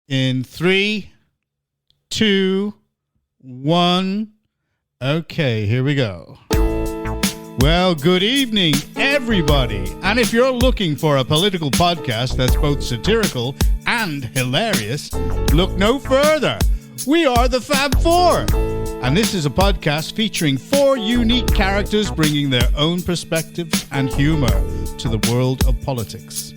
In 3, 2, 1. Okay, here we go. Well, good evening, everybody. And if you're looking for a political podcast that's both satirical and hilarious, look no further. We are the Fab Four. And this is a podcast featuring 4 unique characters bringing their own perspectives and humor to the world of politics.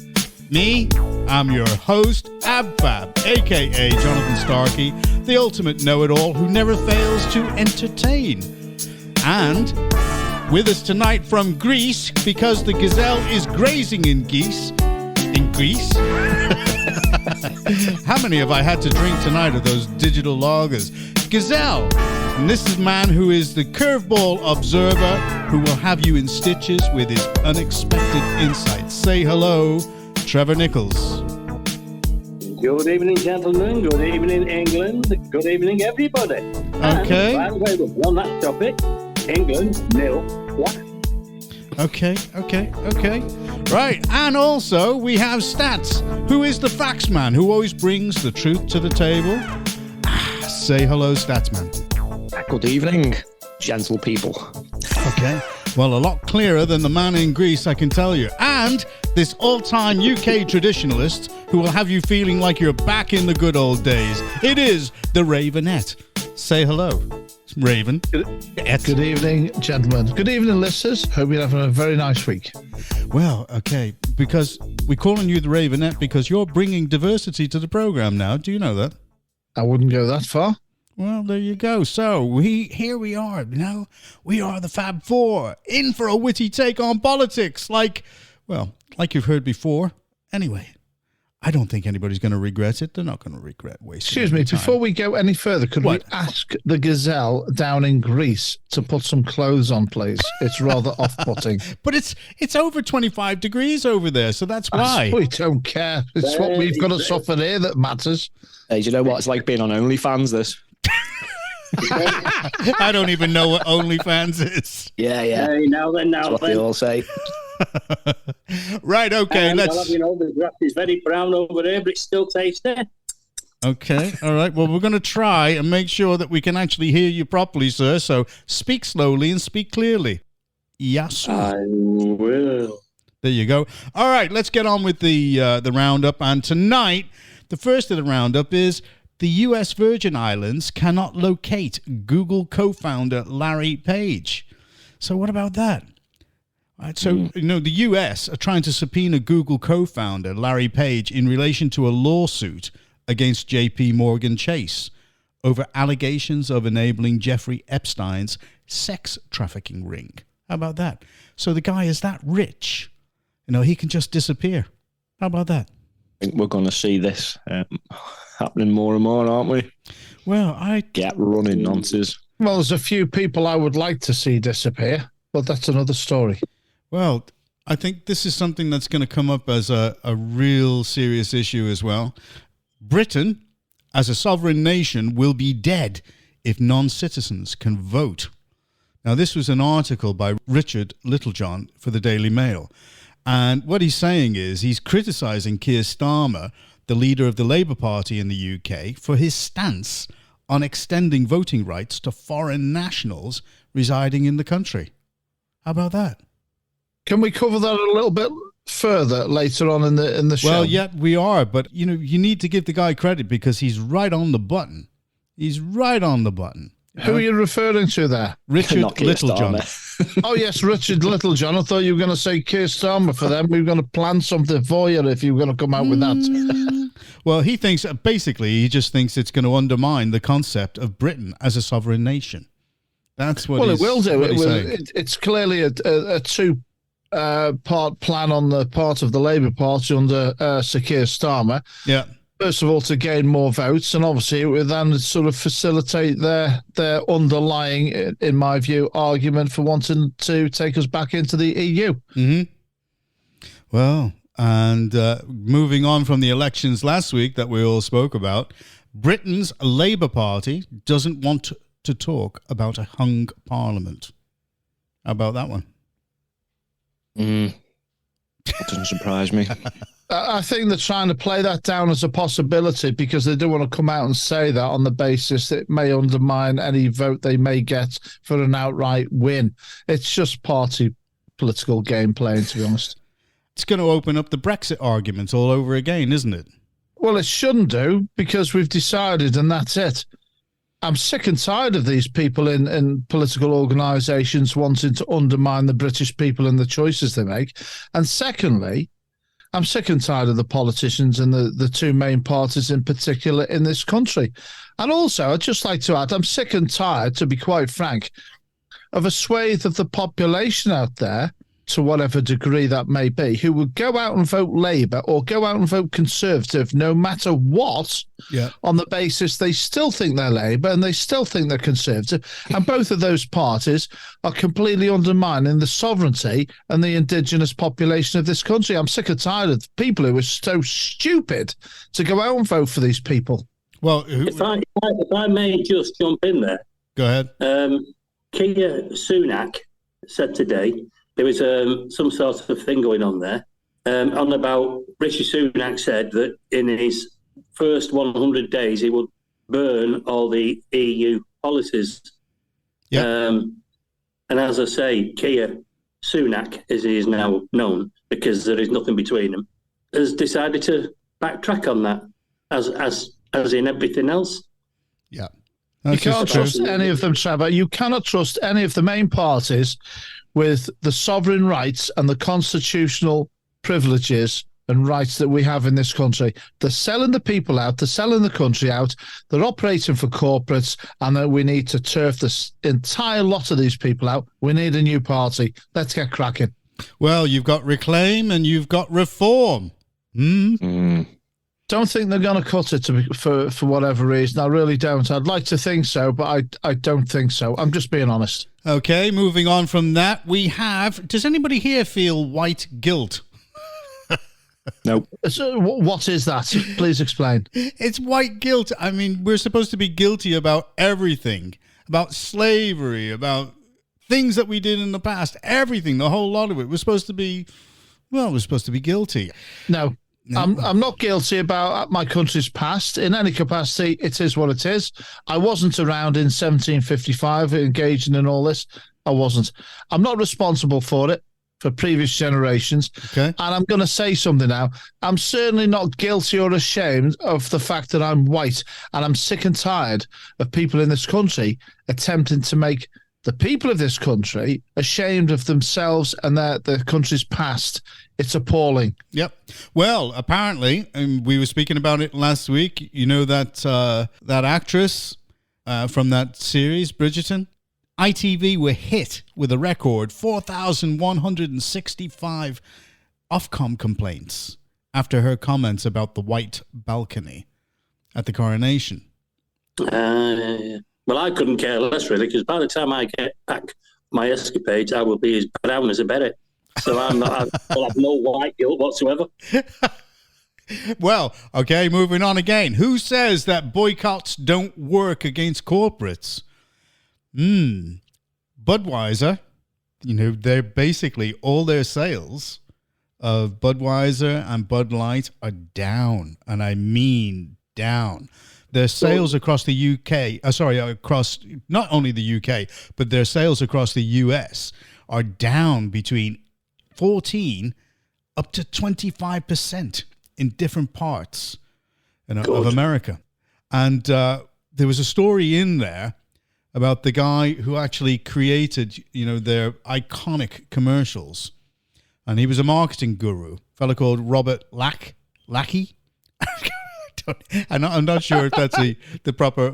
Me, I'm your host, Ab Flab, a.k.a. Jonathan Starkey, the ultimate know-it-all who never fails to entertain. And with us tonight from Greece, because the gazelle is grazing in Greece. How many have I had to drink tonight of those digital lagers? Gazelle. And this is a man who is the curveball observer who will have you in stitches with his unexpected insights. Say hello, Trevor Nichols. Good evening, gentlemen. Good evening, England. Good evening, everybody. Okay. And, by the way, on that topic, England, nil. What? Okay. Right, and also we have Stats, who is the facts man, who always brings the truth to the table. Say hello, Statsman. Good evening, gentle people. Okay, well, a lot clearer than the man in Greece, I can tell you. And this all-time UK traditionalist who will have you feeling like you're back in the good old days. It is the Ravenette. Say hello, Raven. Good evening, gentlemen. Good evening, listeners. Hope you're having a very nice week. Well, okay, because we're calling you the Ravenette because you're bringing diversity to the program now. Do you know that? I wouldn't go that far. Well, there you go. So here we are. You know, we are the Fab Four, in for a witty take on politics, like you've heard before. Anyway, I don't think anybody's going to regret it. They're not going to regret wasting. Excuse me, time. before we go any further, could we ask the gazelle down in Greece to put some clothes on, please? It's rather off-putting. But it's over 25 degrees over there, so that's why. We don't care. It's what we've got to suffer here that matters. Hey, do you know what it's like being on OnlyFans, this? I don't even know what OnlyFans is. Yeah. Hey, now then. That's what they all say. Right, okay, let's... You know, the grass is very brown over there, but it's still tasty. Okay, all right. Well, we're going to try and make sure that we can actually hear you properly, sir. So speak slowly and speak clearly. Yes, I will. There you go. All right, let's get on with the roundup. And tonight, the first of the roundup is the U.S. Virgin Islands cannot locate Google co-founder Larry Page. So what about that? Right, so, the U.S. are trying to subpoena Google co-founder Larry Page in relation to a lawsuit against J.P. Morgan Chase over allegations of enabling Jeffrey Epstein's sex trafficking ring. How about that? So the guy is that rich, he can just disappear. How about that? I think we're going to see this happening more and more, aren't we? Well, Get running nonsense. Well, there's a few people I would like to see disappear, but that's another story. Well, I think this is something that's going to come up as a real serious issue as well. Britain, as a sovereign nation, will be dead if non-citizens can vote. Now, this was an article by Richard Littlejohn for the Daily Mail. And what he's saying is he's criticising Keir Starmer, the leader of the Labour Party in the UK, for his stance on extending voting rights to foreign nationals residing in the country. How about that? Can we cover that a little bit further later on in the show? Well, yeah, we are, but you need to give the guy credit because he's right on the button. He's right on the button. Who are you referring to there? Richard Littlejohn. Oh, yes, Richard Littlejohn. I thought you were going to say Keir Starmer for them. We were going to plan something for you if you were going to come out with that. Well, he just thinks it's going to undermine the concept of Britain as a sovereign nation. That's what. Well, it will do. It's clearly a two-part plan on the part of the Labour Party under Sir Keir Starmer. Yeah. First of all, to gain more votes, and obviously it would then sort of facilitate their underlying, in my view, argument for wanting to take us back into the EU. Mm-hmm. Well, and moving on from the elections last week that we all spoke about, Britain's Labour Party doesn't want to talk about a hung parliament. How about that one? That doesn't surprise me. I think they're trying to play that down as a possibility because they don't want to come out and say that on the basis that it may undermine any vote they may get for an outright win. It's just party political game playing, to be honest. It's going to open up the Brexit arguments all over again, isn't it? Well, it shouldn't do because we've decided and that's it. I'm sick and tired of these people in political organisations wanting to undermine the British people and the choices they make. And secondly, I'm sick and tired of the politicians and the two main parties in particular in this country. And also, I'd just like to add, I'm sick and tired, to be quite frank, of a swathe of the population out there, to whatever degree that may be, who would go out and vote Labour or go out and vote Conservative no matter what, on the basis they still think they're Labour and they still think they're Conservative. And both of those parties are completely undermining the sovereignty and the indigenous population of this country. I'm sick and tired of people who are so stupid to go out and vote for these people. Well, if I may just jump in there. Go ahead. Keir Sunak said today, there was some sort of thing going on there, on about Rishi Sunak said that in his first 100 days he would burn all the EU policies. Yeah. And as I say, Keir Sunak, as he is now known, because there is nothing between them, has decided to backtrack on that, as in everything else. Yeah. You can't trust any of them, Trevor. You cannot trust any of the main parties with the sovereign rights and the constitutional privileges and rights that we have in this country. They're selling the people out, they're selling the country out, they're operating for corporates, and that we need to turf this entire lot of these people out. We need a new party. Let's get cracking. Well, you've got Reclaim and you've got Reform. Don't think they're going to cut it for whatever reason. I really don't. I'd like to think so, but I don't think so. I'm just being honest. Okay, moving on from that, we have... Does anybody here feel white guilt? Nope. So, what is that? Please explain. It's white guilt. I mean, we're supposed to be guilty about everything. About slavery, about things that we did in the past. Everything, the whole lot of it. We're supposed to be guilty. No. I'm not guilty about my country's past in any capacity. It is what it is. I wasn't around in 1755 engaging in all this. I wasn't. I'm not responsible for it, for previous generations. Okay. And I'm going to say something now. I'm certainly not guilty or ashamed of the fact that I'm white. And I'm sick and tired of people in this country attempting to make the people of this country ashamed of themselves and their country's past. It's appalling. Yep. Well, apparently, and we were speaking about it last week, you know that that actress from that series, Bridgerton? ITV were hit with a record 4,165 Ofcom complaints after her comments about the white balcony at the coronation. Well, I couldn't care less, really, because by the time I get back my escapades, I will be as brown as a beret. So I'll have no white guilt whatsoever. Well, okay, moving on again. Who says that boycotts don't work against corporates? Budweiser, you know, they're basically all their sales of Budweiser and Bud Light are down, and I mean down. Their sales across the UK, across not only the UK, but their sales across the US are down between 14 up to 25% in different parts of America. And there was a story in there about the guy who actually created, you know, their iconic commercials. And he was a marketing guru, a fellow called Robert Lackey. I'm not sure if that's the proper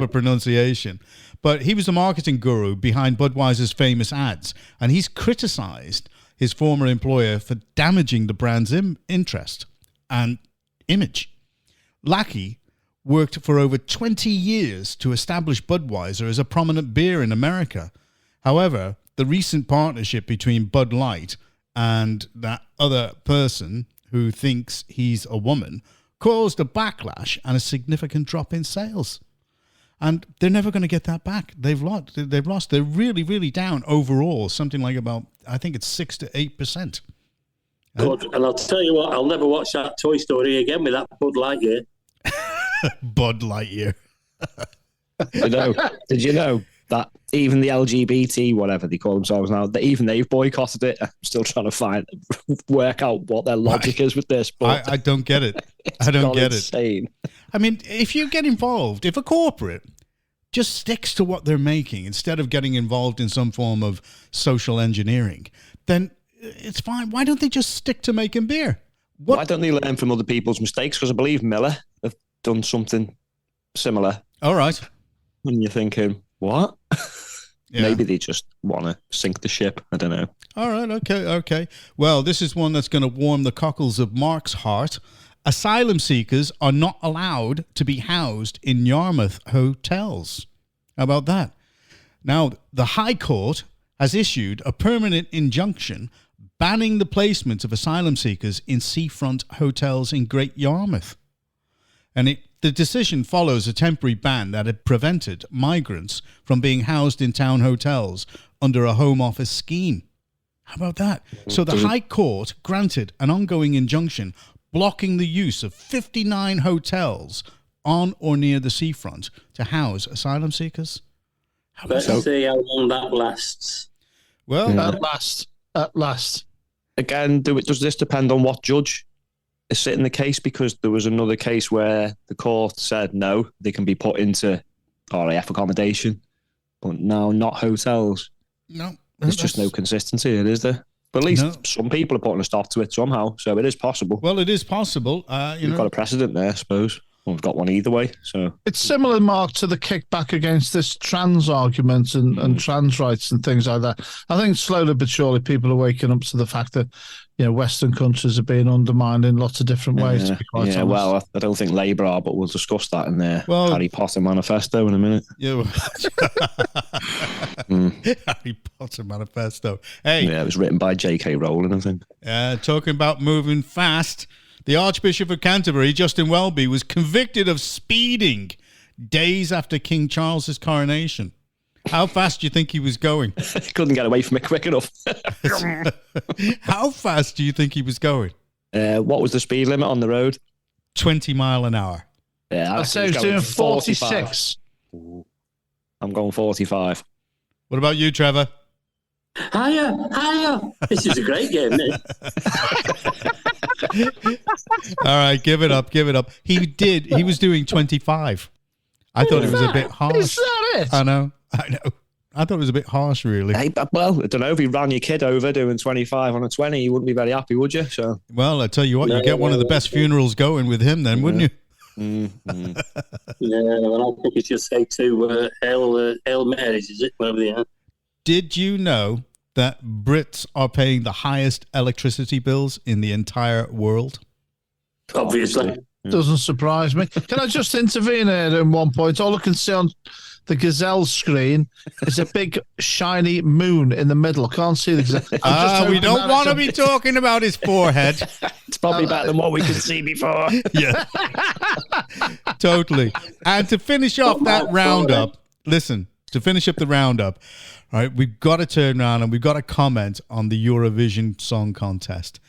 pronunciation, but he was a marketing guru behind Budweiser's famous ads, and he's criticized his former employer for damaging the brand's interest and image. Lackey worked for over 20 years to establish Budweiser as a prominent beer in America. However, the recent partnership between Bud Light and that other person who thinks he's a woman caused a backlash and a significant drop in sales. And they're never going to get that back. They've lost. They're really, really down overall, something like about, I think it's 6 to 8%. Good. And I'll tell you what, I'll never watch that Toy Story again with that Bud Lightyear. Bud Lightyear. Did you know that even the LGBT, whatever they call themselves now, that even they've boycotted it? I'm still trying to work out what their logic is with this. But I don't get it. I don't get insane. it. I mean, if you get involved, if a corporate just sticks to what they're making instead of getting involved in some form of social engineering, then it's fine. Why don't they just stick to making beer? Why don't they learn from other people's mistakes? Because I believe Miller have done something similar. All right. And you're thinking, what? Yeah. Maybe they just want to sink the ship. I don't know. All right. Okay. Well, this is one that's going to warm the cockles of Mark's heart. Asylum seekers are not allowed to be housed in Yarmouth hotels. How about that? Now, the High Court has issued a permanent injunction banning the placement of asylum seekers in seafront hotels in Great Yarmouth. And the decision follows a temporary ban that had prevented migrants from being housed in town hotels under a Home Office scheme. How about that? So the High Court granted an ongoing injunction blocking the use of 59 hotels on or near the seafront to house asylum seekers. Let's see how long that lasts. Well, At last. Again, does this depend on what judge is sitting the case? Because there was another case where the court said no, they can be put into RAF accommodation, but no, not hotels. No. There's just no consistency, is there? But at least some people are putting a stop to it somehow, so it is possible. Well, it is possible. You've got a precedent there, I suppose. Well, we've got one either way. So it's similar, Mark, to the kickback against this trans argument and trans rights and things like that. I think slowly but surely people are waking up to the fact that Western countries are being undermined in lots of different ways. To be quite honest. Well, I don't think Labour are, but we'll discuss that in their Harry Potter manifesto in a minute. Yeah, Harry Potter manifesto. Hey, yeah, it was written by J.K. Rowling, I think. Talking about moving fast. The Archbishop of Canterbury, Justin Welby, was convicted of speeding days after King Charles's coronation. How fast do you think he was going? He couldn't get away from it quick enough. How fast do you think he was going? What was the speed limit on the road? 20 mile an hour. Yeah, I'd say he was doing 46. I'm going 45. What about you, Trevor? Hiya. This is a great game, isn't it? All right, give it up. He was doing 25. I thought it was a bit harsh. Is that it? I know. I thought it was a bit harsh, really. Hey, well, I don't know. If you ran your kid over doing 25 on a 20, you wouldn't be very happy, would you? So, well, I tell you what, you get one of the best funerals going with him then, wouldn't you? Mm-hmm. Yeah, well, I think it's just say to Hail Marys, is it? Whatever they are. Did you know that Brits are paying the highest electricity bills in the entire world? Obviously. Doesn't surprise me. Can I just intervene here at one point? All I can see on the Gazelle screen is a big shiny moon in the middle. I can't see the Gazelle. We don't want to be talking about his forehead. It's probably better than what we could see before. Yeah. Totally. And to finish off that roundup, listen, to finish up the roundup, all right, we've got to turn around and we've got to comment on the Eurovision Song Contest.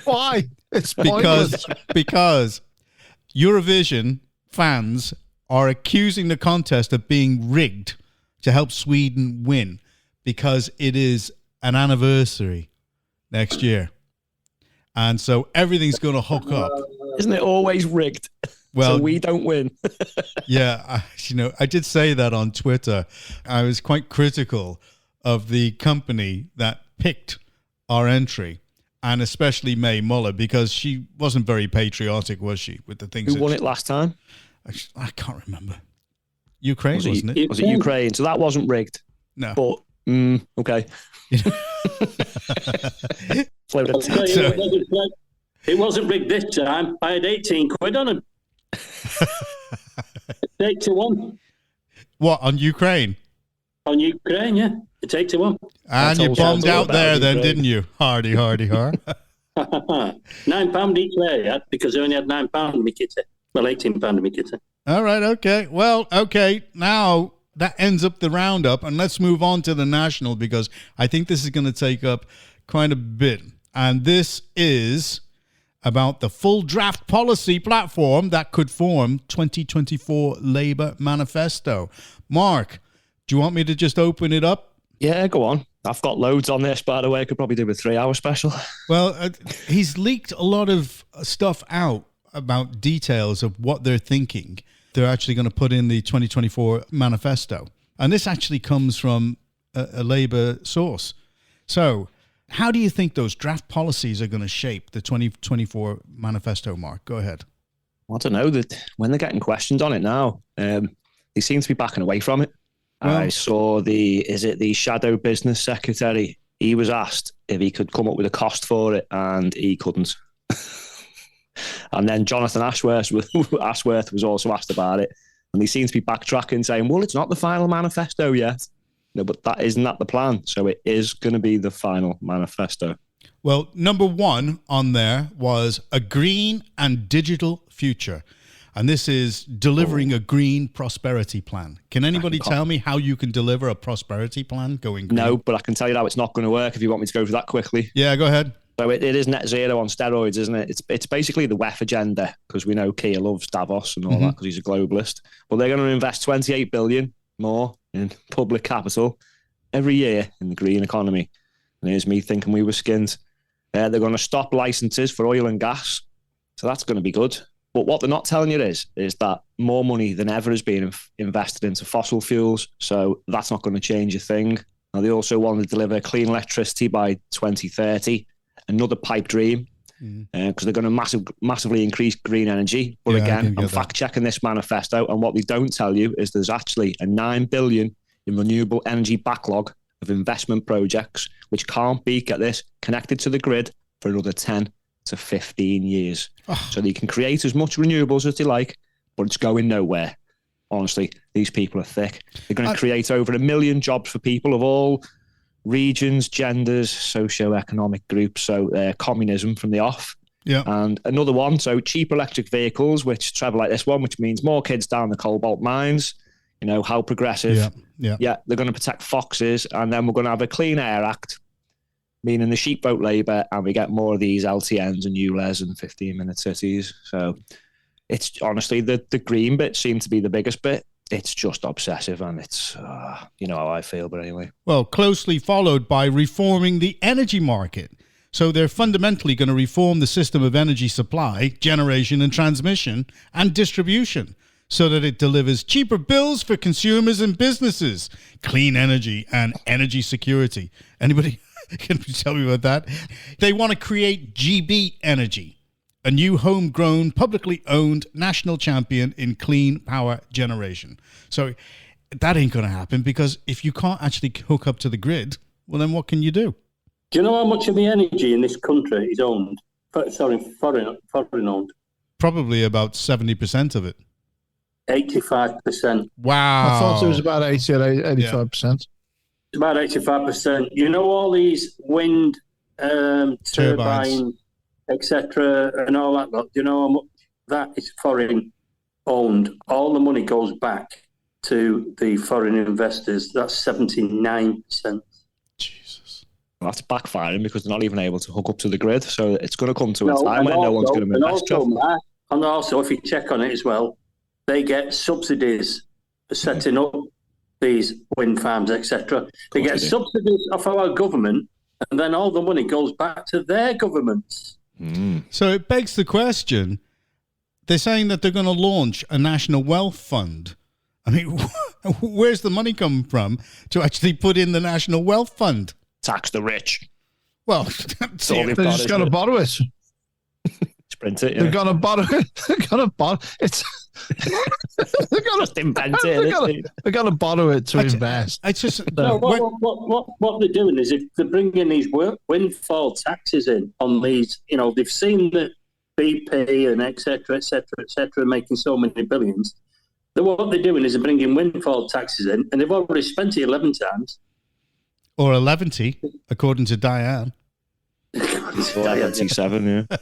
Why? It's pointless. Because Eurovision fans are accusing the contest of being rigged to help Sweden win because it is an anniversary next year. And so everything's going to hook up. Isn't it always rigged? Well, so we don't win. Yeah, I did say that on Twitter. I was quite critical of the company that picked our entry, and especially May Muller, because she wasn't very patriotic, was she, with the things? Who won it last time? I can't remember. Ukraine, wasn't it? Was it Ukraine? So that wasn't rigged. No. But, okay. It wasn't rigged this time. I had 18 quid on him. 8-1. What, on Ukraine? On Ukraine, yeah. It's 8-1. And you bombed out there then, didn't you? Hardy, har. £9 each way, yeah, because I only had £9 in my kitty. Well, £18 in my kitty. All right, okay. Well, okay. Now that ends up the roundup, and let's move on to the national, because I think this is going to take up quite a bit And this is about the full draft policy platform that could form 2024 Labour manifesto. Mark, do you want me to just open it up? Yeah, go on. I've got loads on this, by the way. I could probably do a 3-hour special. Well, he's leaked a lot of stuff out about details of what they're thinking they're actually going to put in the 2024 manifesto. And this actually comes from a Labour source. So how do you think those draft policies are going to shape the 2024 manifesto, Mark? Go ahead. I don't know. That when they're getting questioned on it now, they seem to be backing away from it. Well, I saw the shadow business secretary? He was asked if he could come up with a cost for it, and he couldn't. And then Jonathan Ashworth was also asked about it, and he seems to be backtracking, saying, well, it's not the final manifesto yet. No, but isn't that the plan? So it is going to be the final manifesto. Well, number one on there was a green and digital future. And this is delivering a green prosperity plan. Can anybody tell me how you can deliver a prosperity plan going green? No, but I can tell you how it's not going to work if you want me to go through that quickly. Yeah, go ahead. So it is net zero on steroids, isn't it? It's basically the WEF agenda, because we know Keir loves Davos and all that because he's a globalist. But they're going to invest 28 billion more in public capital every year in the green economy. And here's me thinking we were skint. They're going to stop licenses for oil and gas. So that's going to be good. But what they're not telling you is that more money than ever is being invested into fossil fuels. So that's not going to change a thing. Now, they also want to deliver clean electricity by 2030. Another pipe dream, because they're going to massively increase green energy. But again, I'm fact-checking this manifesto, and what they don't tell you is there's actually a 9 billion in renewable energy backlog of investment projects, which can't be, get this, connected to the grid for another 10 to 15 years. So they can create as much renewables as they like, but it's going nowhere. Honestly, these people are thick. They're going to create over 1 million jobs for people of all regions, genders, socio-economic groups. So communism from the off. Yeah. And another one, so cheap electric vehicles, which travel like this one, which means more kids down the cobalt mines. You know, how progressive. Yeah, they're going to protect foxes. And then we're going to have a Clean Air Act, meaning the sheep vote Labour, and we get more of these LTNs and ULEZ and 15-minute cities. So it's honestly, the green bit seemed to be the biggest bit. It's just obsessive, and it's, you know how I feel, but anyway. Well, closely followed by reforming the energy market. So they're fundamentally going to reform the system of energy supply, generation and transmission, and distribution, so that it delivers cheaper bills for consumers and businesses, clean energy, and energy security. Anybody can you tell me about that? They want to create GB Energy, a new homegrown, publicly owned national champion in clean power generation. So that ain't going to happen, because if you can't actually hook up to the grid, well, then what can you do? Do you know how much of the energy in this country is owned? Foreign owned. Probably about 70% of it. 85%. Wow. I thought it was about 80 or 85%. It's about 85%. You know, all these wind turbines, etc., and all that. You know how much that is foreign owned? All the money goes back to the foreign investors. That's 79%. Jesus. Well, that's backfiring, because they're not even able to hook up to the grid. So it's going to come to a time when no one's going to invest. And also, if you check on it as well, they get subsidies for setting up these wind farms, etc. They get subsidies off our government, and then all the money goes back to their governments. So it begs the question, they're saying that they're going to launch a national wealth fund. I mean, where's the money come from to actually put in the national wealth fund? Tax the rich. Well, they're just going to borrow it. Print it. Yeah. They're going to borrow it. They're going to borrow it. They're going to invent it. They're going to borrow it to invest. I just what they're doing is, if they're bringing these windfall taxes in on these, you know, they've seen that BP and etc. making so many billions. What they're doing is they're bringing windfall taxes in, and they've already spent it 11 times. Or 11, according to Diane. 97, yeah.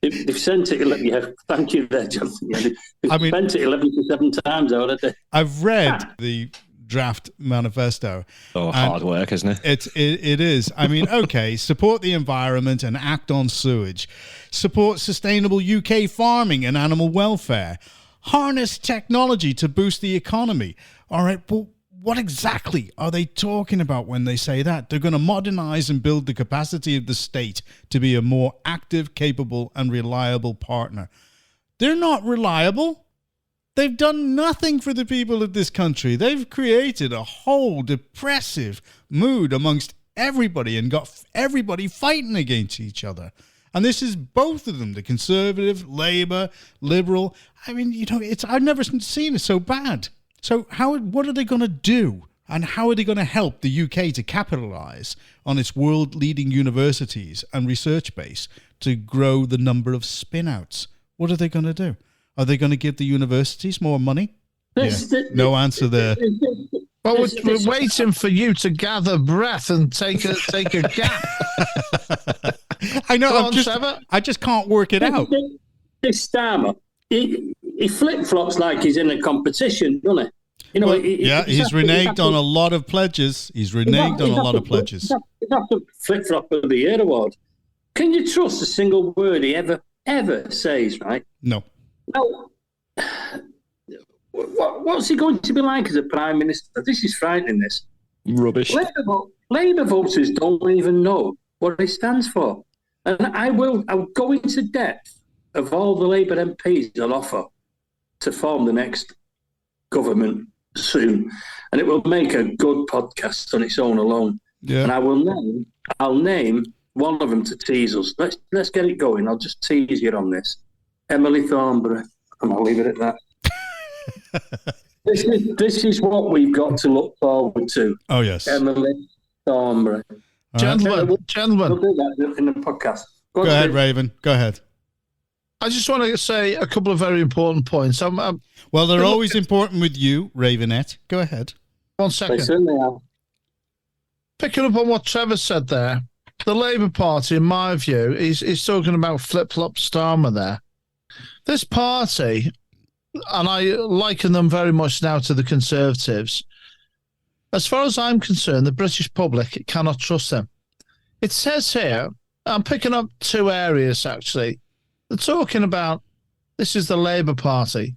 They've sent it. Yeah, thank you there, Jonathan. Yeah, they've spent it 11 to 7 times already. I've read the draft manifesto. Oh, hard work, isn't it? It is. I mean, okay, support the environment and act on sewage. Support sustainable UK farming and animal welfare. Harness technology to boost the economy. All right, well, what exactly are they talking about when they say that? They're going to modernize and build the capacity of the state to be a more active, capable, and reliable partner. They're not reliable. They've done nothing for the people of this country. They've created a whole depressive mood amongst everybody and got everybody fighting against each other. And this is both of them, the Conservative, Labour, Liberal. I mean, I've never seen it so bad. So what are they going to do? And how are they going to help the UK to capitalise on its world-leading universities and research base to grow the number of spin-outs? What are they going to do? Are they going to give the universities more money? No answer there. Well, we're waiting for you to gather breath and take a gap. I know. I just can't work it out. This Starmer, he flip-flops like he's in a competition, doesn't he? You know, he's reneged on a lot of pledges. He's reneged on a lot of pledges. He's not the flip-flop of the year award. Can you trust a single word he ever says, right? No. Now, what's he going to be like as a Prime Minister? This is frightening, this. Rubbish. Labour voters don't even know what he stands for. And I'll go into depth of all the Labour MPs I'll offer to form the next government soon. And it will make a good podcast on its own alone. Yeah. And I'll name one of them to tease us. Let's get it going. I'll just tease you on this. Emily Thornberry, and I'll leave it at that. This is what we've got to look forward to. Oh, yes. Emily Thornberry. Gentlemen. We'll do that in the podcast. Go ahead, Raven. Go ahead. I just want to say a couple of very important points. Well, they're always important with you, Ravenette. Go ahead. 1 second. They certainly are. Picking up on what Trevor said there, the Labour Party, in my view, is talking about flip-flop Starmer there. This party, and I liken them very much now to the Conservatives, as far as I'm concerned, the British public cannot trust them. It says here, I'm picking up two areas, actually. They're talking about, this is the Labour Party.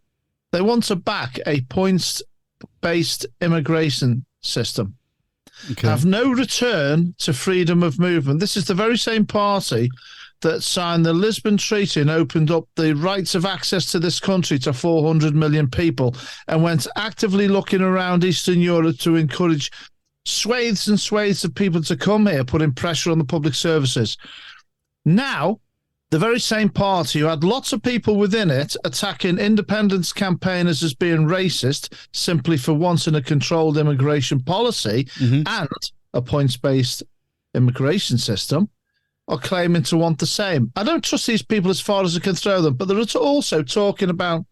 They want to back a points-based immigration system. Okay. Have no return to freedom of movement. This is the very same party that signed the Lisbon Treaty and opened up the rights of access to this country to 400 million people and went actively looking around Eastern Europe to encourage swathes and swathes of people to come here, putting pressure on the public services. Now, the very same party who had lots of people within it attacking independence campaigners as being racist simply for wanting a controlled immigration policy and a points-based immigration system are claiming to want the same. I don't trust these people as far as I can throw them, but they're also talking about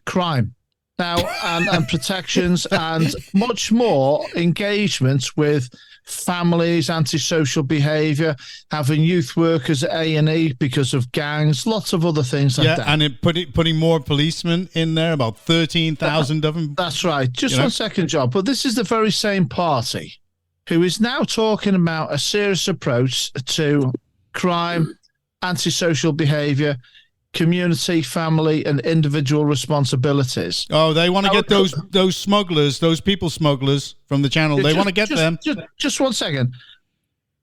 crime now and protections and much more engagement with families, antisocial behaviour, having youth workers at A&E because of gangs, lots of other things like that. Yeah, and putting more policemen in there, about 13,000 of them. That's right. Just 1 second, John. But this is the very same party who is now talking about a serious approach to crime, antisocial behaviour, community, family, and individual responsibilities. Oh, they want to get those smugglers, those people smugglers from the channel. They want to get them. Just 1 second.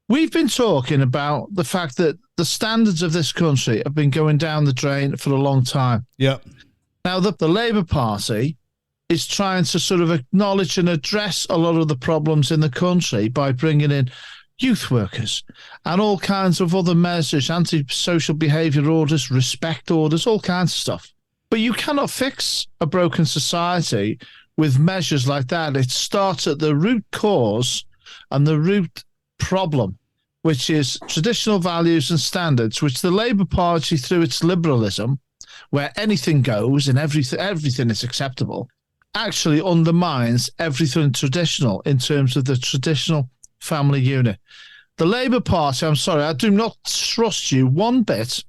We've been talking about the fact that the standards of this country have been going down the drain for a long time. Yeah. Now, the Labour Party is trying to sort of acknowledge and address a lot of the problems in the country by bringing in youth workers and all kinds of other measures, antisocial behaviour orders, respect orders, all kinds of stuff. But you cannot fix a broken society with measures like that. It starts at the root cause and the root problem, which is traditional values and standards, which the Labour Party, through its liberalism, where anything goes and everything is acceptable, actually undermines everything traditional in terms of the traditional family unit. The Labour Party, I'm sorry, I do not trust you one bit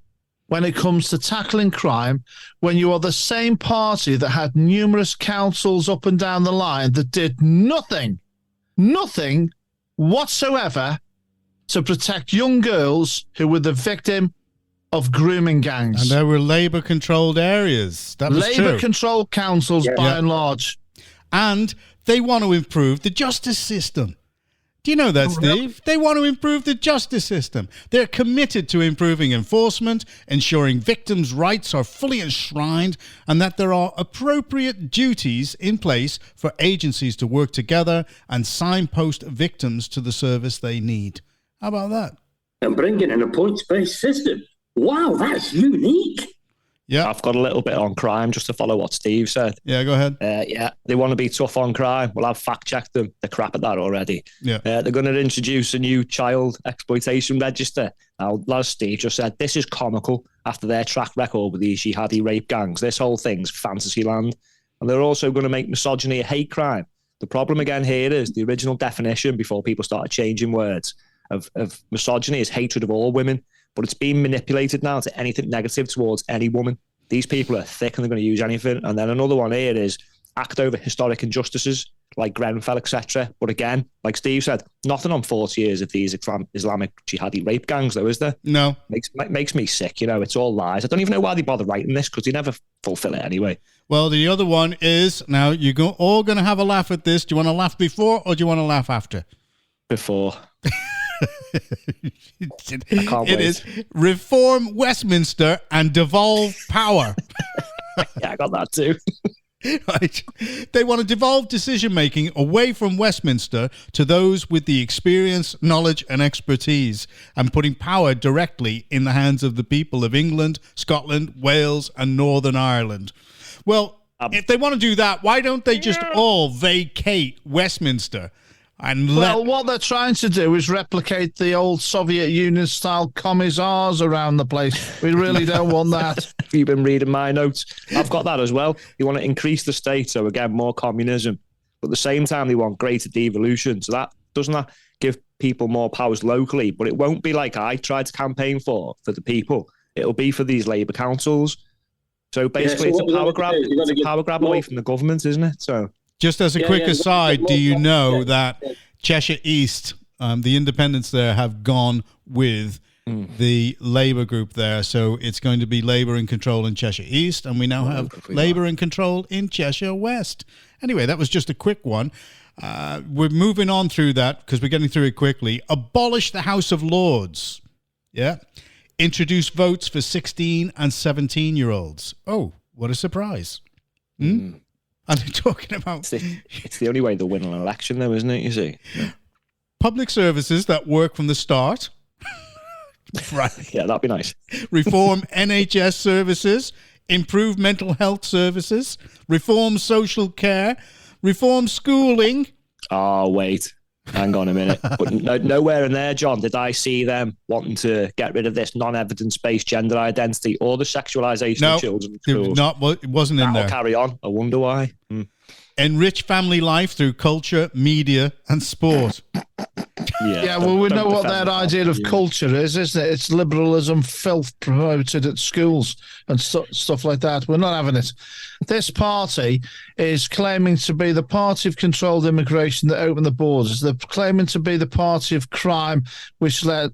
when it comes to tackling crime, when you are the same party that had numerous councils up and down the line that did nothing whatsoever to protect young girls who were the victim of grooming gangs. And there were Labour-controlled areas. That was true. Labour-controlled councils, by and large. And they want to improve the justice system. Do you know that, Steve? They want to improve the justice system. They're committed to improving enforcement, ensuring victims' rights are fully enshrined, and that there are appropriate duties in place for agencies to work together and signpost victims to the service they need. How about that? And bringing in a points-based system. Wow, that's unique. Yeah, I've got a little bit on crime just to follow what Steve said. Yeah, go ahead. They want to be tough on crime. Well, I've fact-checked them. They're crap at that already. Yeah. They're going to introduce a new child exploitation register. Now, as Steve just said, this is comical after their track record with these jihadi rape gangs. This whole thing's fantasy land. And they're also going to make misogyny a hate crime. The problem again here is the original definition, before people started changing words, of misogyny is hatred of all women. But it's being manipulated now to anything negative towards any woman. These people are thick and they're going to use anything. And then another one here is act over historic injustices like Grenfell, etc. But again, like Steve said, nothing on 40 years of these Islamic jihadi rape gangs, though, is there? No. Makes me sick, it's all lies. I don't even know why they bother writing this because they never fulfill it anyway. Well, the other one is, now you're all going to have a laugh at this. Do you want to laugh before or do you want to laugh after? Before. It is reform Westminster and devolve power. Yeah, I got that too. Right. They want to devolve decision-making away from Westminster to those with the experience, knowledge and expertise, and putting power directly in the hands of the people of England, Scotland, Wales and Northern Ireland. Well, if they want to do that, why don't they just all vacate Westminster? What they're trying to do is replicate the old Soviet Union-style commissars around the place. We really don't want that. Have you been reading my notes? I've got that as well. You want to increase the state, so again, more communism. But at the same time, they want greater devolution. So doesn't that give people more powers locally? But it won't be like I tried to campaign for the people. It'll be for these Labour councils. So basically, it's a power grab. It's a power grab away from the government, isn't it? So. Just as a quick aside, do you know that Cheshire East, the independents there, have gone with the Labour group there? So it's going to be Labour in control in Cheshire East, and we now have Labour in control in Cheshire West. Anyway, that was just a quick one. We're moving on through that because we're getting through it quickly. Abolish the House of Lords. Yeah. Introduce votes for 16 and 17-year-olds. Oh, what a surprise. And they're talking about... It's the only way they'll win an election, though, isn't it, you see? Public services that work from the start. Right. Yeah, that'd be nice. Reform NHS services. Improve mental health services. Reform social care. Reform schooling. Oh, wait. Hang on a minute. But nowhere in there, John, did I see them wanting to get rid of this non-evidence-based gender identity or the sexualisation of children in schools. It wasn't in there. Carry on. I wonder why. Enrich family life through culture, media and sport. Yeah, well, we know what their idea of culture is, isn't it? It's liberalism, filth promoted at schools and stuff like that. We're not having it. This party is claiming to be the party of controlled immigration that opened the borders. They're claiming to be the party of crime, which let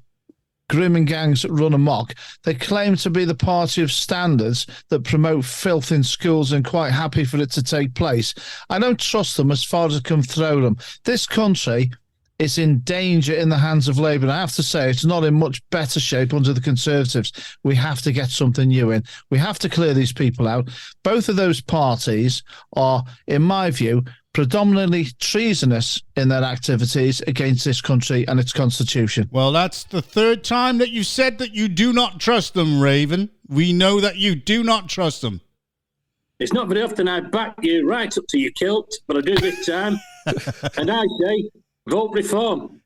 grooming gangs run amok. They claim to be the party of standards that promote filth in schools and quite happy for it to take place. I don't trust them as far as I can throw them. This country is in danger in the hands of Labour. And I have to say, it's not in much better shape under the Conservatives. We have to get something new in. We have to clear these people out. Both of those parties are, in my view, predominantly treasonous in their activities against this country and its constitution. Well, that's the third time that you said that you do not trust them, Raven. We know that you do not trust them. It's not very often I back you right up to your kilt, but I do this time. And I say, vote reform.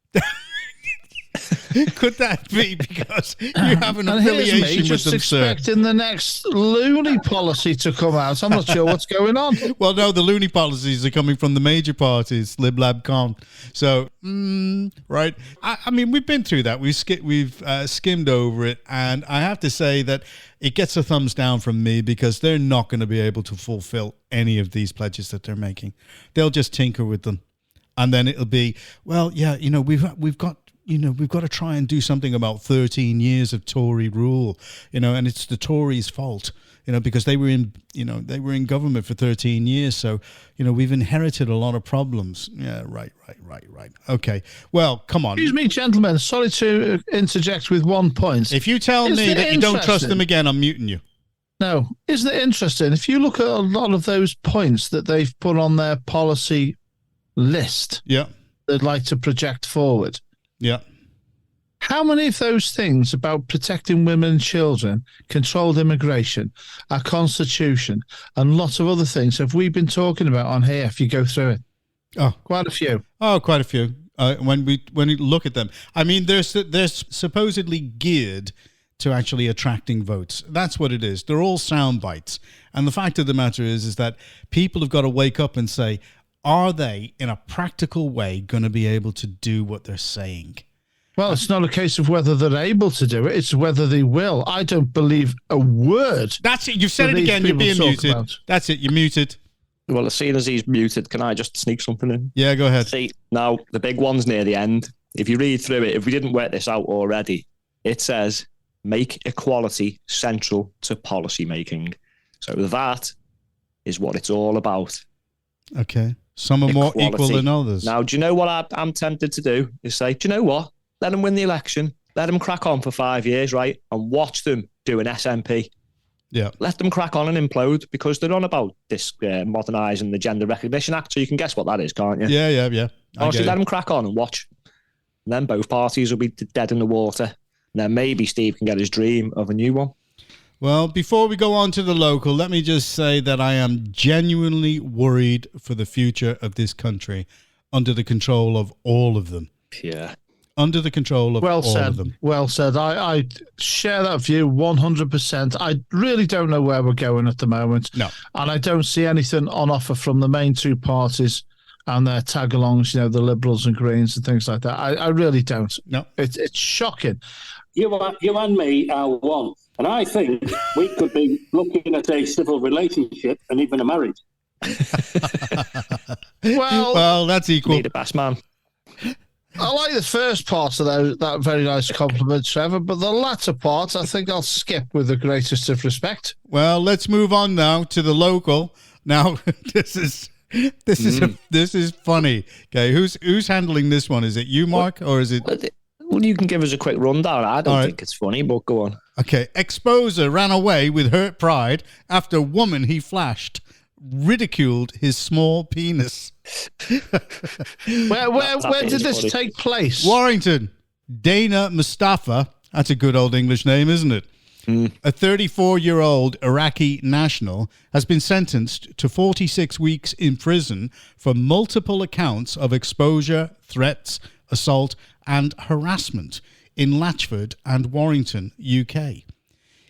Could that be because you have an And here's me affiliation with just them, sir? expecting the next loony policy to come out. I'm not sure what's going on. Well, no, the loony policies are coming from the major parties, Lib Lab Con. So, right. I mean, we've been through that. We've skimmed over it, and I have to say that it gets a thumbs down from me because they're not going to be able to fulfill any of these pledges that they're making. They'll just tinker with them, and then it'll be, well, yeah, we've got to try and do something about 13 years of Tory rule, and it's the Tories' fault, because they were in government for 13 years. So, we've inherited a lot of problems. Yeah, right. Okay. Well, come on. Excuse me, gentlemen. Sorry to interject with one point. If you tell me that you don't trust them again, I'm muting you. No. Isn't it interesting? If you look at a lot of those points that they've put on their policy list, yeah, they'd like to project forward. Yeah. How many of those things about protecting women and children, controlled immigration, our constitution, and lots of other things have we been talking about on here if you go through it? Oh, quite a few. Oh, quite a few. When we look at them, I mean, they're supposedly geared to actually attracting votes. That's what it is. They're all sound bites. And the fact of the matter is that people have got to wake up and say, are they, in a practical way, going to be able to do what they're saying? Well, it's not a case of whether they're able to do it. It's whether they will. I don't believe a word. That's it. You've said it again. You're being muted. That's it. You're muted. Well, as soon as he's muted, can I just sneak something in? Yeah, go ahead. See, now, the big one's near the end. If you read through it, if we didn't work this out already, it says, make equality central to policy making. So that is what it's all about. Okay. Some are more equal than others. Now, do you know what I'm tempted to do? Is say, do you know what? Let them win the election. Let them crack on for 5 years, right? And watch them do an SNP. Yeah. Let them crack on and implode because they're on about this modernising the Gender Recognition Act. So you can guess what that is, can't you? Yeah. Honestly, let them crack on and watch. And then both parties will be dead in the water. And then maybe Steve can get his dream of a new one. Well, before we go on to the local, let me just say that I am genuinely worried for the future of this country under the control of all of them. Yeah. Under the control of all of them. Well said. I share that view 100%. I really don't know where we're going at the moment. No. And I don't see anything on offer from the main two parties and their tag-alongs, the Liberals and Greens and things like that. I really don't. No. It's shocking. You and me are one. And I think we could be looking at a civil relationship and even a marriage. Well, that's equal. Need a best man. I like the first part of that very nice compliment, Trevor, but the latter part, I think I'll skip with the greatest of respect. Well, let's move on now to the local. Now, this is funny. Okay, who's handling this one? Is it you, Mark, or is it? Well, you can give us a quick rundown. I don't think it's funny, but go on. Okay, exposer ran away with hurt pride after a woman he flashed ridiculed his small penis. Where did this take place? Warrington. Dana Mustafa. That's a good old English name, isn't it? A 34-year-old Iraqi national has been sentenced to 46 weeks in prison for multiple accounts of exposure, threats, assault, and harassment in Latchford and Warrington, UK.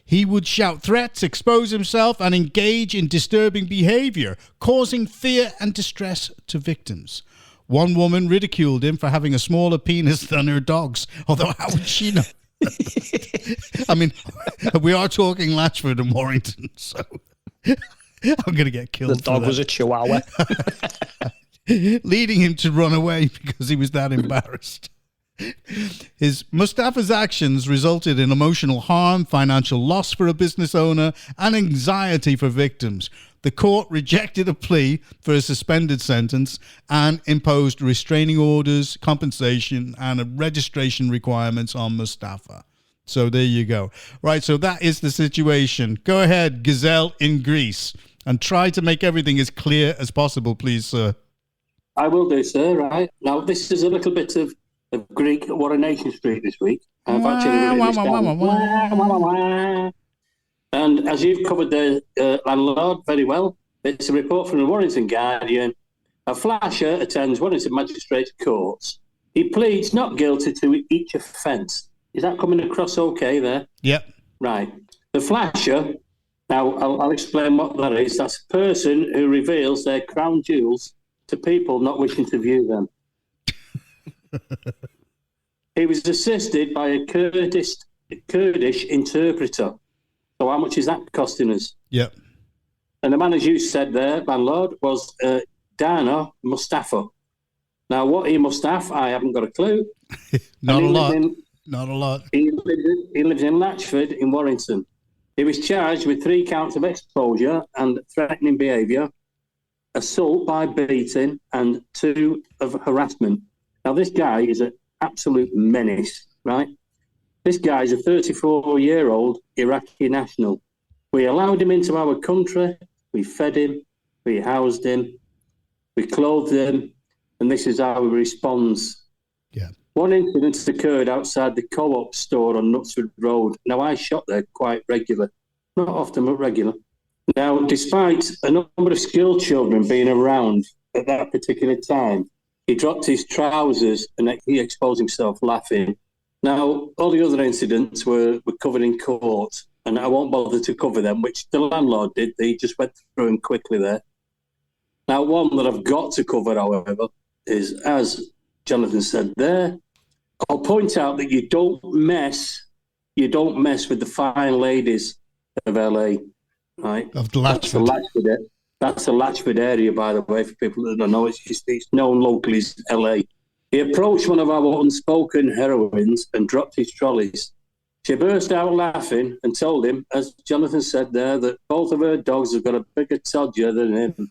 He would shout threats, expose himself, and engage in disturbing behavior, causing fear and distress to victims. One woman ridiculed him for having a smaller penis than her dog's, although how would she know? I mean, we are talking Latchford and Warrington, so I'm going to get killed. The dog was a chihuahua. Leading him to run away because he was that embarrassed. Mustafa's actions resulted in emotional harm, financial loss for a business owner, and anxiety for victims. The court rejected a plea for a suspended sentence and imposed restraining orders, compensation, and registration requirements on Mustafa. So there you go. Right, so that is the situation. Go ahead, Gazelle in Greece, and try to make everything as clear as possible, please, sir. I will do, sir. Right. Now, this is a little bit of Greek Coronation Street this week. I've actually written this down. And as you've covered the landlord very well, it's a report from the Warrington Guardian. A flasher attends Warrington Magistrates Courts He pleads not guilty to each offence. Is that coming across okay there? Yep. Right. The flasher, now I'll explain what that is. That's a person who reveals their crown jewels to people not wishing to view them. He was assisted by a Kurdish interpreter. So how much is that costing us? Yep. And the man, as you said there, landlord, was Dana Mustafa. Now, what he must have, I haven't got a clue. Not a lot. Not a lot. He lives in Latchford in Warrington. He was charged with 3 counts of exposure and threatening behaviour, assault by beating, and 2 of harassment. Now, this guy is an absolute menace, right? This guy is a 34-year-old Iraqi national. We allowed him into our country. We fed him. We housed him. We clothed him. And this is how he responds. Yeah. One incident occurred outside the Co-op store on Knutsford Road. Now, I shop there quite regular. Not often, but regular. Now, despite a number of school children being around at that particular time, he dropped his trousers and he exposed himself laughing. Now, all the other incidents were covered in court, and I won't bother to cover them, which the landlord did. He just went through them quickly there. Now, one that I've got to cover, however, is, as Jonathan said there, I'll point out that you don't mess with the fine ladies of LA, right? Of Latchford. That's the Latchford area, by the way, for people that don't know. It's known locally as LA. He approached one of our unspoken heroines and dropped his trolleys. She burst out laughing and told him, as Jonathan said there, that both of her dogs have got a bigger todger than him.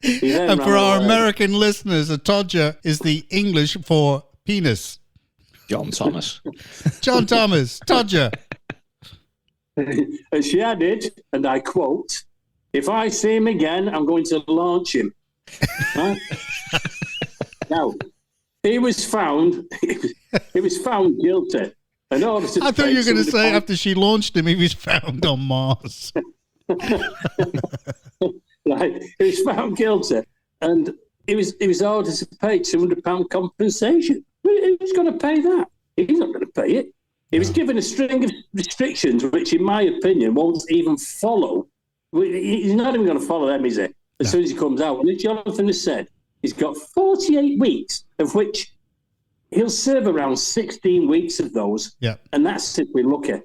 And for our American listeners, a todger is the English for penis. John Thomas. John Thomas, todger. And she added, and I quote, "If I see him again, I'm going to launch him." Right? Now, he was found guilty. I thought you were going to say after she launched him, he was found on Mars. Right, he was found guilty, and he was ordered to pay £200 compensation. Who's going to pay that? He's not going to pay it. He was given a string of restrictions, which, in my opinion, won't even follow. He's not even going to follow them, is he? As soon as he comes out, and as Jonathan has said, he's got 48 weeks, of which he'll serve around 16 weeks of those. Yeah, and that's if we're lucky.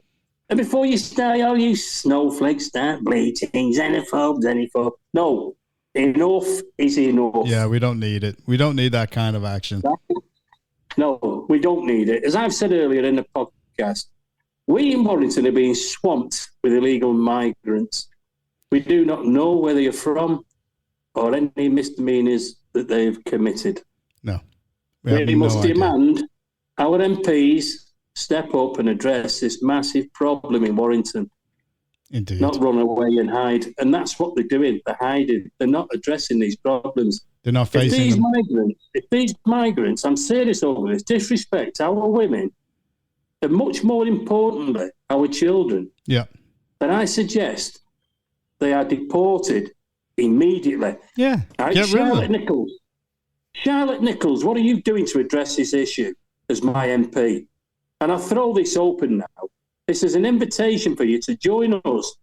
And before you start, oh, you snowflakes, start bleating, xenophobe. No, enough is enough. Yeah, we don't need it. We don't need that kind of action. No, we don't need it. As I've said earlier in the podcast, we in Warrington are being swamped with illegal migrants. We do not know where they are from or any misdemeanours that they've committed. No. We must demand our MPs step up and address this massive problem in Warrington. Indeed. Not run away and hide. And that's what they're doing. They're hiding. They're not addressing these problems. They're not facing them. If these migrants, I'm serious over this, disrespect our women, and much more importantly, our children, yeah, then I suggest they are deported immediately. Yeah, right? get rid of them. Charlotte Nichols, what are you doing to address this issue as my MP? And I'll throw this open now. This is an invitation for you to join us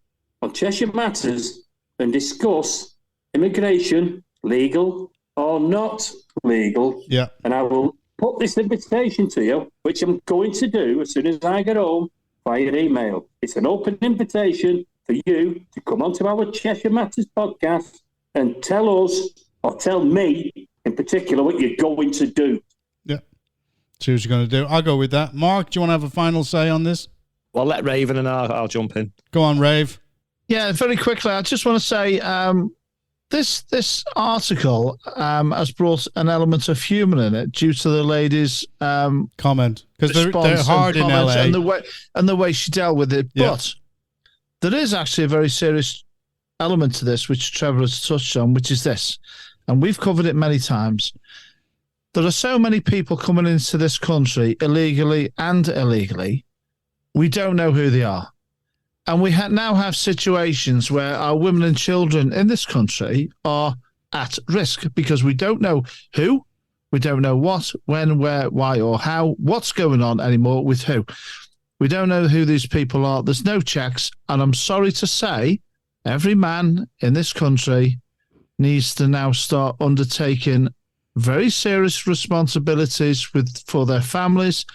on Cheshire Matters and discuss immigration, legal or not legal. Yeah. And I will put this invitation to you, which I'm going to do as soon as I get home via email. It's an open invitation for you to come onto our Cheshire Matters podcast and tell us, or tell me in particular, what you're going to do. Yeah. See what you're going to do. I'll go with that. Mark, do you want to have a final say on this? Well, let Raven and I'll jump in. Go on, Rave. Yeah, very quickly, I just want to say this article has brought an element of humour in it due to the lady's comment, because they're hard in LA and the way she dealt with it. Yeah. But there is actually a very serious element to this, which Trevor has touched on, which is this, and we've covered it many times. There are so many people coming into this country illegally and illegally. We don't know who they are. And we now have situations where our women and children in this country are at risk because we don't know who, We don't know what, when, where, why, or how, what's going on anymore with who. We don't know who these people are. There's no checks. And I'm sorry to say, every man in this country needs to now start undertaking very serious responsibilities for their families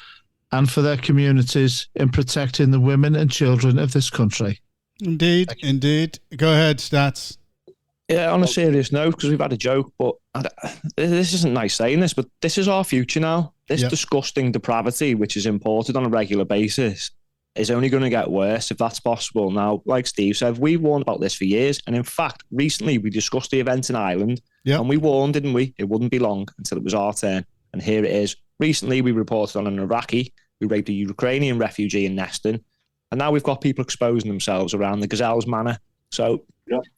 and for their communities in protecting the women and children of this country. Indeed, indeed. Go ahead, Stats. Yeah, on a serious note, because we've had a joke, but this isn't nice saying this, but this is our future now. This disgusting depravity, which is imported on a regular basis, is only going to get worse if that's possible. Now, like Steve said, we warned about this for years. And in fact, recently we discussed the event in Ireland, and we warned, didn't we? It wouldn't be long until it was our turn. And here it is. Recently, we reported on an Iraqi who raped a Ukrainian refugee in Neston. And now we've got people exposing themselves around the Gazelle's manor. So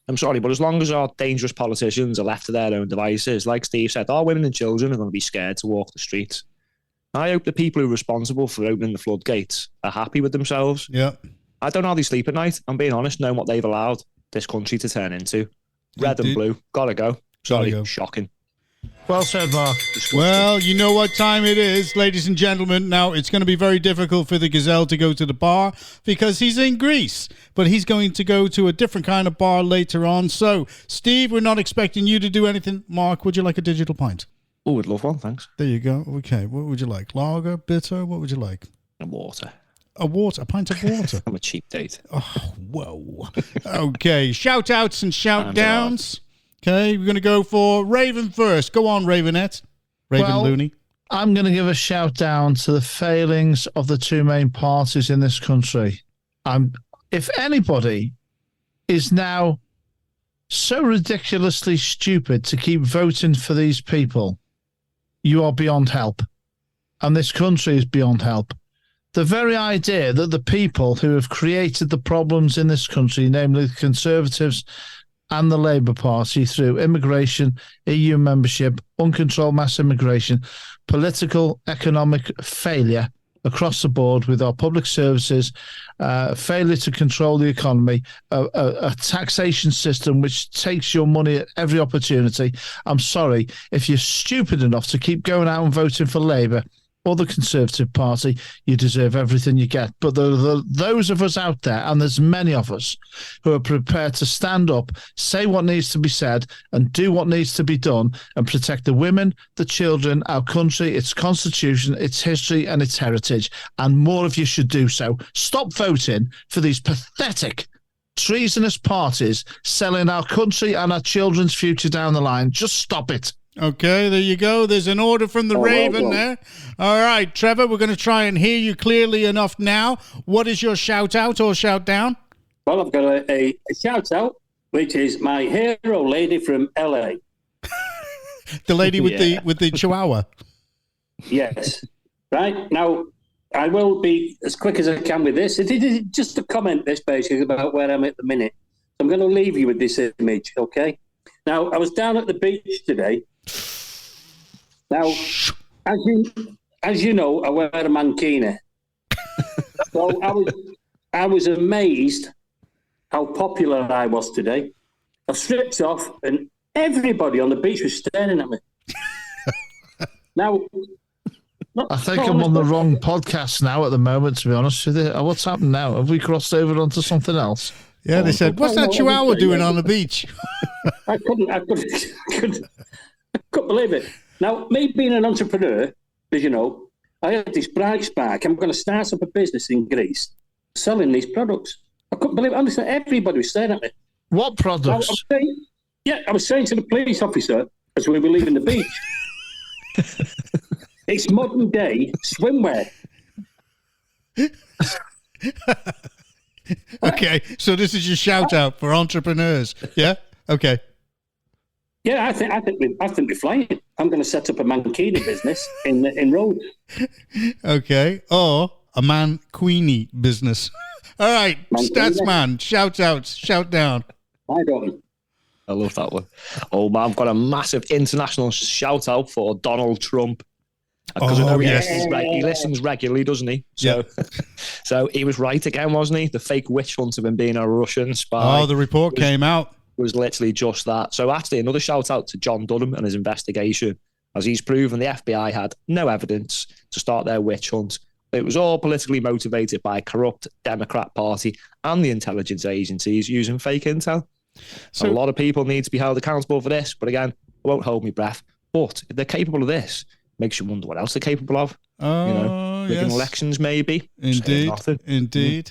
I'm sorry, but as long as our dangerous politicians are left to their own devices, like Steve said, our women and children are going to be scared to walk the streets. I hope the people who are responsible for opening the floodgates are happy with themselves. Yeah. I don't know how they sleep at night. I'm being honest, knowing what they've allowed this country to turn into. Red and blue. Gotta go. Sorry, shocking. Well said, Mark. Well, you know what time it is, ladies and gentlemen. Now, it's going to be very difficult for the Gazelle to go to the bar because he's in Greece. But he's going to go to a different kind of bar later on. So, Steve, we're not expecting you to do anything. Mark, would you like a digital pint? Oh, I'd love one, thanks. There you go. Okay, what would you like? Lager, bitter? What would you like? A water. A pint of water? I'm a cheap date. Oh, whoa. Okay, shout-outs and shout-downs. Okay, we're going to go for Raven first. Go on, Ravenette. Raven Looney. I'm going to give a shout down to the failings of the two main parties in this country. If anybody is now so ridiculously stupid to keep voting for these people, you are beyond help. And this country is beyond help. The very idea that the people who have created the problems in this country, namely the Conservatives and the Labour Party, through immigration, EU membership, uncontrolled mass immigration, political, economic failure across the board with our public services, failure to control the economy, a taxation system which takes your money at every opportunity. I'm sorry, if you're stupid enough to keep going out and voting for Labour or the Conservative Party, you deserve everything you get. But those of us out there, and there's many of us, who are prepared to stand up, say what needs to be said, and do what needs to be done, and protect the women, the children, our country, its constitution, its history, and its heritage. And more of you should do so. Stop voting for these pathetic, treasonous parties selling our country and our children's future down the line. Just stop it. Okay, there you go. There's an order from the Raven there. All right, Trevor, we're going to try and hear you clearly enough now. What is your shout-out or shout-down? Well, I've got a shout-out, which is my hero lady from L.A. The lady with the chihuahua. Yes. Right. Now, I will be as quick as I can with this. It is just a comment, this basically, about where I'm at the minute. So I'm going to leave you with this image, okay? Now, I was down at the beach today. Now, as you know, I wear a mankini. So I was amazed how popular I was today. I stripped off, and everybody on the beach was staring at me. Now, I think I'm on the wrong podcast now at the moment, to be honest with you. What's happened now? Have we crossed over onto something else? Yeah, they said, what's that chihuahua doing on the beach? I couldn't believe it. Now, me being an entrepreneur, as you know, I had this bright spark. I'm going to start up a business in Greece selling these products. I couldn't believe it. Honestly, everybody was staring at me. What products? I was saying to the police officer as we were leaving the beach, it's modern day swimwear. Okay, so this is your shout out for entrepreneurs. Yeah? Okay. Yeah, I think we're flying. I'm going to set up a mankini business in Rhodes. Okay. Or a man-queenie business. All right, Statsman, shout out, shout down. I don't. I love that one. Oh, man, I've got a massive international shout out for Donald Trump. Because I know he listens regularly, doesn't he? So, so he was right again, wasn't he? The fake witch hunt of him being a Russian spy. Oh, the report came out. Was literally just that. So actually, another shout out to John Durham and his investigation. as he's proven the FBI had no evidence to start their witch hunt. It was all politically motivated by a corrupt Democrat Party and the intelligence agencies using fake intel. So a lot of people need to be held accountable for this. But again, I won't hold my breath. But if they're capable of this, makes you wonder what else they're capable of. Rigging elections, maybe. Indeed.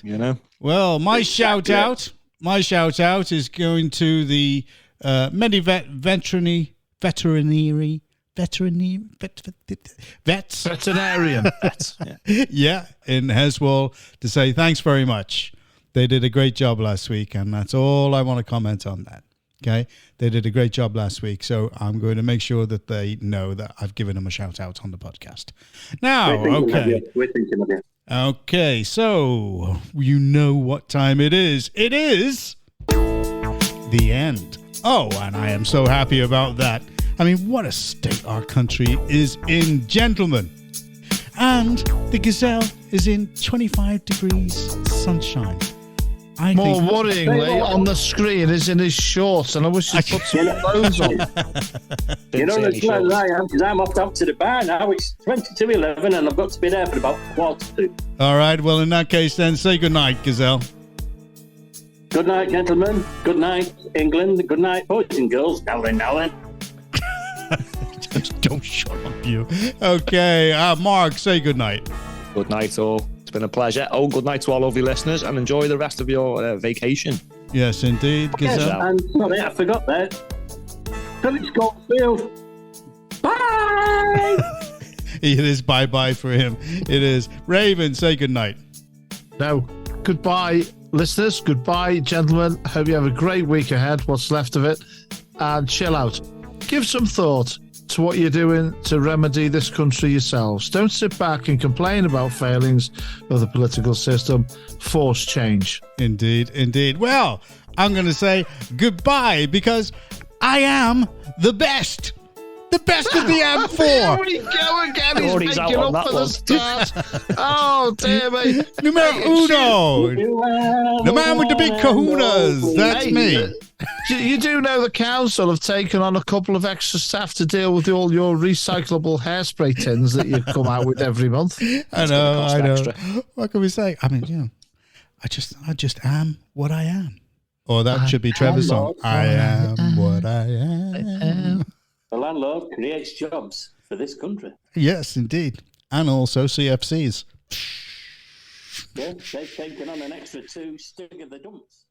Well, my shout out is going to the veterinarian. Yeah, in Heswall, to say thanks very much. They did a great job last week, and that's all I want to comment on that. Okay, they did a great job last week, so I'm going to make sure that they know that I've given them a shout out on the podcast. Now, we're thinking of you. Okay, so you know what time it is. It is the end. Oh, and I am so happy about that. I mean, what a state our country is in, gentlemen. And the Gazelle is in 25 degrees sunshine. More worryingly, on the screen is in his shorts, and I wish he'd put some clothes on. That's where I am, because I'm off out to the bar now. It's 22:11, and I've got to be there for about 1:45. All right, well, in that case, then, say good night, Gazelle. Good night, gentlemen. Good night, England. Good night, boys and girls. Now then. Don't shut up, you. Okay, Mark, say good night. Good night, all. It's been a pleasure. Oh, good night to all of your listeners, and enjoy the rest of your vacation. Yes, indeed, Gazelle. Yes, and sorry, I forgot that. Philip Schofield. Bye! It is bye-bye for him. It is. Raven, say good night. No. Goodbye, listeners. Goodbye, gentlemen. Hope you have a great week ahead, what's left of it, and chill out. Give some thought to what you're doing to remedy this country yourselves. Don't sit back and complain about failings of the political system. Force change. Indeed. Well, I'm going to say goodbye because I am the best. The best of the Ab4. Here we go again. He's making up for the start. Oh, dear me. Numero uno. The man with the big kahunas. That's me. You do know the council have taken on a couple of extra staff to deal with all your recyclable hairspray tins that you come out with every month. I know. What can we say? I mean, I just am what I am. Or that should be Trevor's song. I am what I am. The landlord creates jobs for this country. Yes, indeed. And also CFCs. Yeah, they've taken on an extra 2 stig of the dumps.